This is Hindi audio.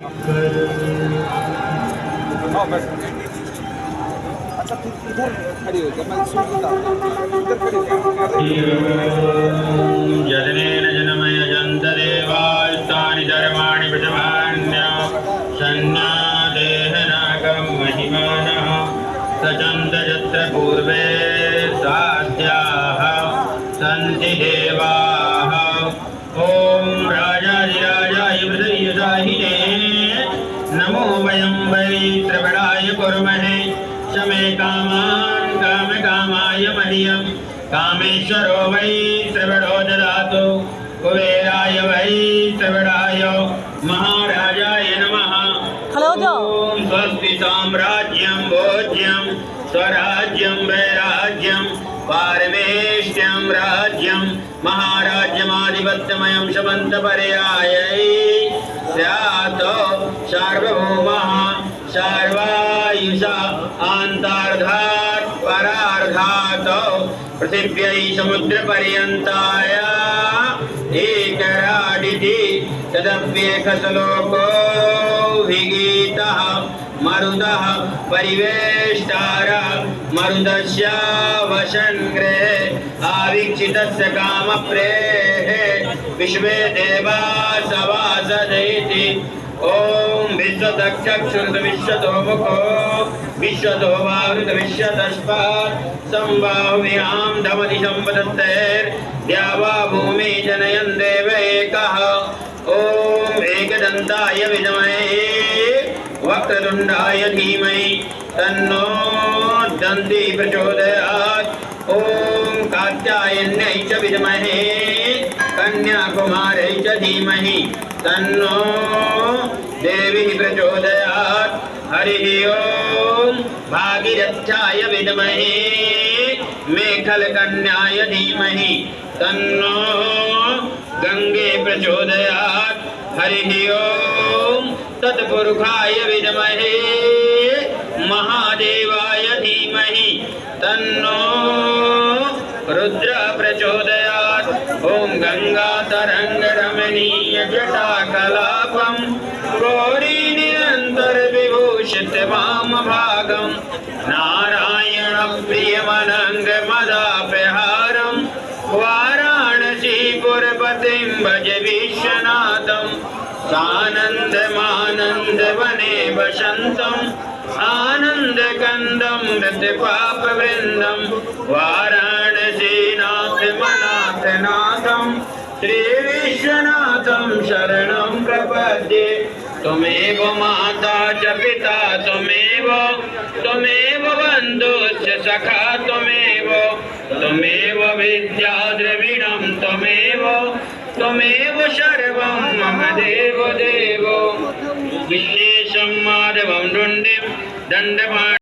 हाँ बस अच्छा तुम इधर खड़ी हो जा मैं सुनता इधर खड़ी हो जनेन जनमय जन्तदेवास्तानि धर्माणि प्रथमान्य सन्नादेहनागं महिमानः सचन्त यत्र पूर्वे साध्याः सन्ति देवाः ॐ राजाधिराजाय हृदयदाहिने नमो वयं वै त्रिपडाय कुर्महे शमे कामान् कामकामाय मह्यं कामेश्वरो वै त्रिपडो ददातु कुबेराय वै त्रिपडाय महाराजाय नमः। ॐ स्वस्ति साम्राज्यं भोज्यं स्वराज्यं वैराज्यं पारमेष्ट्यं राज्यं महाराज्यमाधिपत्यमयं शमन्तपर्यायै स्यात् सार्वभौमः सर्वायुषा आन्तार्धात् परार्धात् पृथिव्यै समुद्रपर्यन्ताय एकराडिति तदप्येकश्लोको विगीतः मरुदः परिवेष्टार मरुदस्य वशङ्ग्रे आवीक्षितस्य कामप्रेः विश्वे देवा सवासदेति ॐ विश्वदक्षक्षुरुत विश्वतो मुखो विश्वतो वारुत विश्वतस्मात् संबाहुव्यां धमति सम्पदत्तैर्द्यावा भूमि जनयन् देव एकः ॐ एकदन्ताय विद्महे वक्रतुण्डाय धीमहि तन्नो दन्ती प्रचोदयात् ॐ कात्यायन्यै च विद्महे कन्याकुमारै च धीमहि तन्नो देवी प्रचोदयात् हरिः ॐ भागीरथ्याय विद्महे मेखलकन्याय धीमहि तन्नो गंगे प्रचोदयात् हरिः ॐ तत्पुरुषाय विद्महे महादेवाय धीमहि तन्नो रुद्र प्रचोदयात् ॐ गंगातरङ्गरमणीय जटाकलापं गौरी निरन्तर विभूषित वामभागं नारायण प्रियमनङ्गमदापहारं वाराणसीपुरपतिं भज विश्वनाथं सानन्दमानन्दवने वसन्तम् आनन्दकन्दं मृतपापवृन्दं वाराणसीनाथमनाथनाथं श्रीविश्वनाथं शरणं प्रपद्ये त्वमेव माता च पिता त्वमेव बन्धुश्च सखा त्वमेव विद्या द्रविणं त्वमेव सर्वं मम देव विश्वेशं माधवं दण्डपाणिं